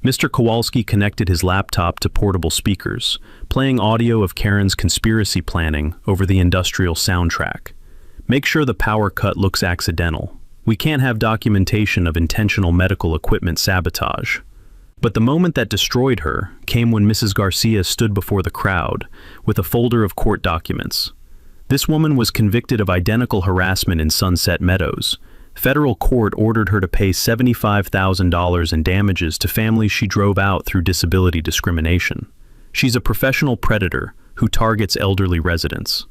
Mr. Kowalski connected his laptop to portable speakers, playing audio of Karen's conspiracy planning over the industrial soundtrack. "Make sure the power cut looks accidental. We can't have documentation of intentional medical equipment sabotage." But the moment that destroyed her came when Mrs. Garcia stood before the crowd with a folder of court documents. This woman was convicted of identical harassment in Sunset Meadows. Federal court ordered her to pay $75,000 in damages to families she drove out through disability discrimination. She's a professional predator who targets elderly residents.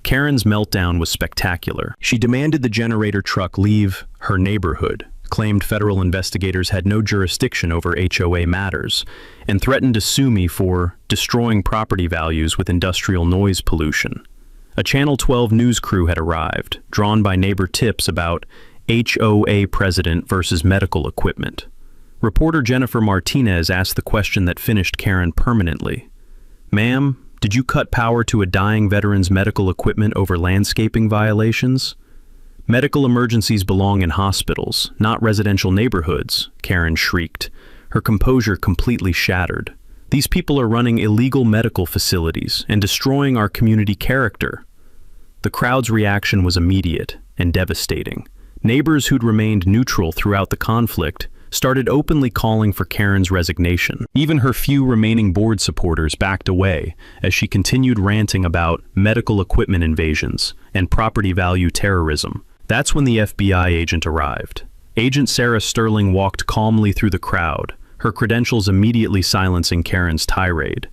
Karen's meltdown was spectacular. She demanded the generator truck leave her neighborhood, claimed federal investigators had no jurisdiction over HOA matters, and threatened to sue me for destroying property values with industrial noise pollution. A Channel 12 news crew had arrived, drawn by neighbor tips about HOA president versus medical equipment. Reporter Jennifer Martinez asked the question that finished Karen permanently. "Ma'am, did you cut power to a dying veteran's medical equipment over landscaping violations?" "Medical emergencies belong in hospitals, not residential neighborhoods," Karen shrieked, her composure completely shattered. "These people are running illegal medical facilities and destroying our community character." The crowd's reaction was immediate and devastating. Neighbors who'd remained neutral throughout the conflict started openly calling for Karen's resignation. Even her few remaining board supporters backed away as she continued ranting about medical equipment invasions and property value terrorism. That's when the FBI agent arrived. Agent Sarah Sterling walked calmly through the crowd, her credentials immediately silencing Karen's tirade.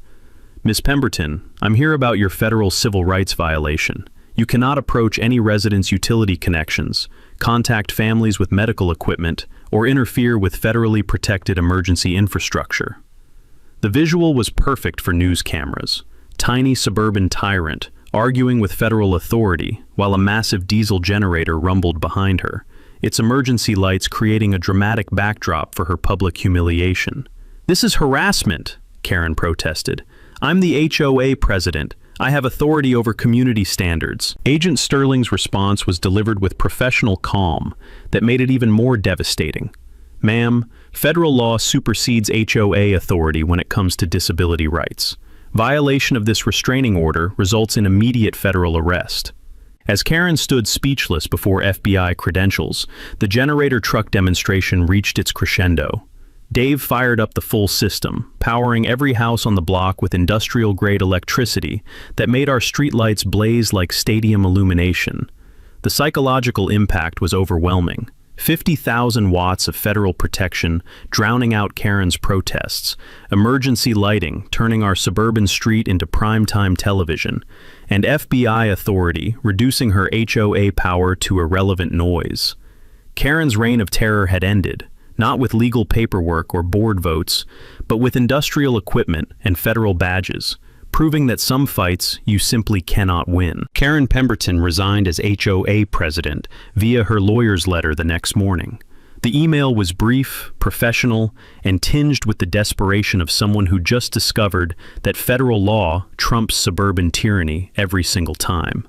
"Miss Pemberton, I'm here about your federal civil rights violation. You cannot approach any residents' utility connections, contact families with medical equipment, or interfere with federally protected emergency infrastructure." The visual was perfect for news cameras. Tiny suburban tyrant arguing with federal authority while a massive diesel generator rumbled behind her. its emergency lights creating a dramatic backdrop for her public humiliation. "This is harassment," Karen protested. "I'm the HOA president. I have authority over community standards." Agent Sterling's response was delivered with professional calm that made it even more devastating. "Ma'am, federal law supersedes HOA authority when it comes to disability rights. Violation of this restraining order results in immediate federal arrest." As Karen stood speechless before FBI credentials, the generator truck demonstration reached its crescendo. Dave fired up the full system, powering every house on the block with industrial-grade electricity that made our streetlights blaze like stadium illumination. The psychological impact was overwhelming. 50,000 watts of federal protection drowning out Karen's protests, emergency lighting turning our suburban street into primetime television, and FBI authority reducing her HOA power to irrelevant noise. Karen's reign of terror had ended, not with legal paperwork or board votes, but with industrial equipment and federal badges, proving that some fights you simply cannot win. Karen Pemberton resigned as HOA president via her lawyer's letter the next morning. The email was brief, professional, and tinged with the desperation of someone who just discovered that federal law trumps suburban tyranny every single time.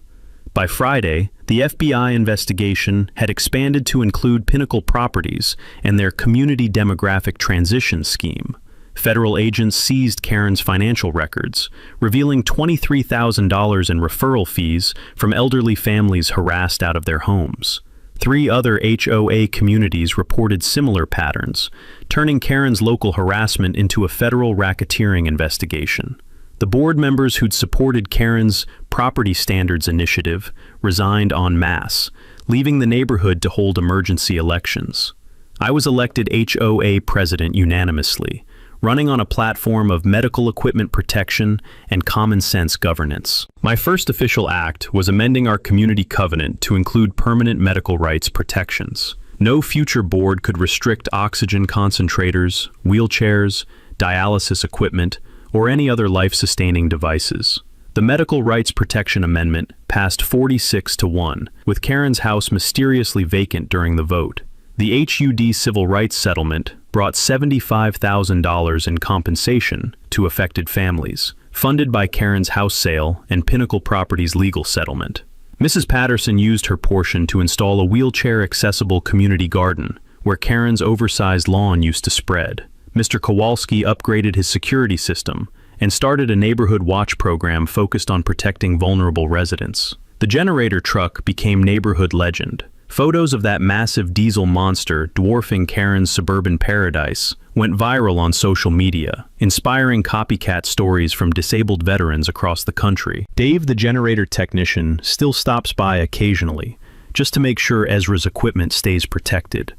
By Friday, the FBI investigation had expanded to include Pinnacle Properties and their Community Demographic Transition Scheme. Federal agents seized Karen's financial records, revealing $23,000 in referral fees from elderly families harassed out of their homes. 3 other HOA communities reported similar patterns, turning Karen's local harassment into a federal racketeering investigation. The board members who'd supported Karen's property standards initiative resigned en masse, leaving the neighborhood to hold emergency elections. I was elected HOA president unanimously, running on a platform of medical equipment protection and common sense governance. My first official act was amending our community covenant to include permanent medical rights protections. No future board could restrict oxygen concentrators, wheelchairs, dialysis equipment, or any other life-sustaining devices. The Medical Rights Protection Amendment passed 46-1, with Karen's house mysteriously vacant during the vote. The HUD civil rights settlement brought $75,000 in compensation to affected families, funded by Karen's house sale and Pinnacle Properties legal settlement. Mrs. Patterson used her portion to install a wheelchair-accessible community garden, where Karen's oversized lawn used to spread. Mr. Kowalski upgraded his security system and started a neighborhood watch program focused on protecting vulnerable residents. The generator truck became neighborhood legend. Photos of that massive diesel monster dwarfing Karen's suburban paradise went viral on social media, inspiring copycat stories from disabled veterans across the country. Dave, the generator technician, still stops by occasionally, just to make sure Ezra's equipment stays protected.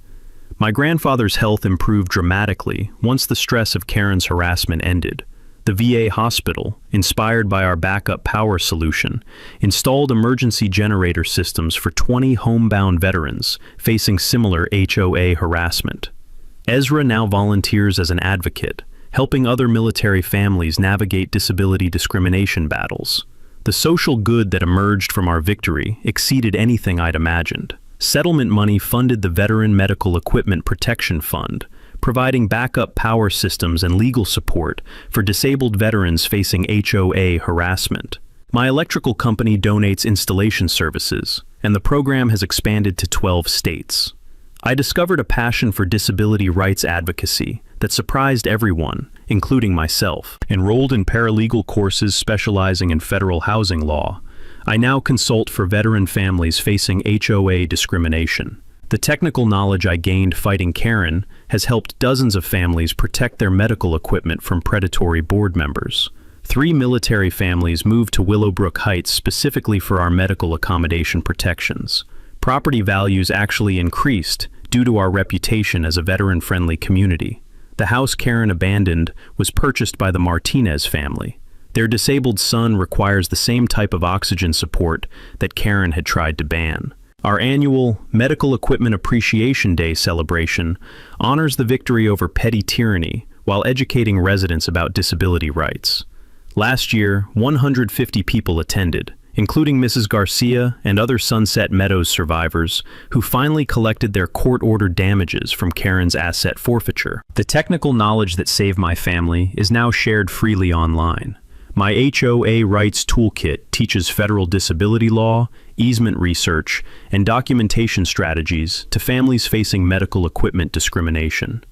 My grandfather's health improved dramatically once the stress of Karen's harassment ended. The VA hospital, inspired by our backup power solution, installed emergency generator systems for 20 homebound veterans facing similar HOA harassment. Ezra now volunteers as an advocate, helping other military families navigate disability discrimination battles. The social good that emerged from our victory exceeded anything I'd imagined. Settlement money funded the Veteran Medical Equipment Protection Fund, providing backup power systems and legal support for disabled veterans facing HOA harassment. My electrical company donates installation services, and the program has expanded to 12 states. I discovered a passion for disability rights advocacy that surprised everyone, including myself. Enrolled in paralegal courses specializing in federal housing law, I now consult for veteran families facing HOA discrimination. The technical knowledge I gained fighting Karen has helped dozens of families protect their medical equipment from predatory board members. 3 military families moved to Willowbrook Heights specifically for our medical accommodation protections. Property values actually increased due to our reputation as a veteran-friendly community. The house Karen abandoned was purchased by the Martinez family. Their disabled son requires the same type of oxygen support that Karen had tried to ban. Our annual Medical Equipment Appreciation Day celebration honors the victory over petty tyranny while educating residents about disability rights. Last year, 150 people attended, including Mrs. Garcia and other Sunset Meadows survivors who finally collected their court-ordered damages from Karen's asset forfeiture. The technical knowledge that saved my family is now shared freely online. My HOA Rights Toolkit teaches federal disability law, easement research, and documentation strategies to families facing medical equipment discrimination.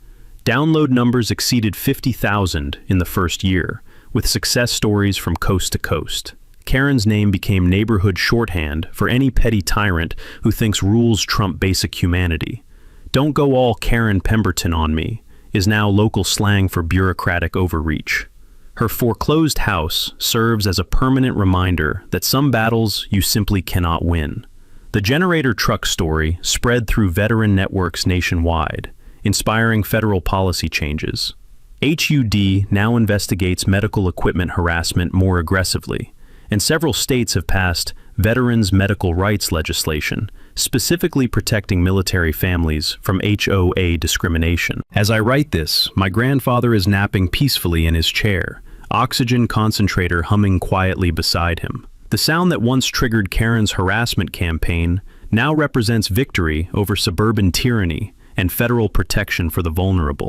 Download numbers exceeded 50,000 in the first year, with success stories from coast to coast. Karen's name became neighborhood shorthand for any petty tyrant who thinks rules trump basic humanity. "Don't go all Karen Pemberton on me" is now local slang for bureaucratic overreach. Her foreclosed house serves as a permanent reminder that some battles you simply cannot win. The generator truck story spread through veteran networks nationwide, inspiring federal policy changes. HUD now investigates medical equipment harassment more aggressively, and several states have passed veterans' medical rights legislation, specifically protecting military families from HOA discrimination. As I write this, my grandfather is napping peacefully in his chair, oxygen concentrator humming quietly beside him. The sound that once triggered Karen's harassment campaign now represents victory over suburban tyranny and federal protection for the vulnerable.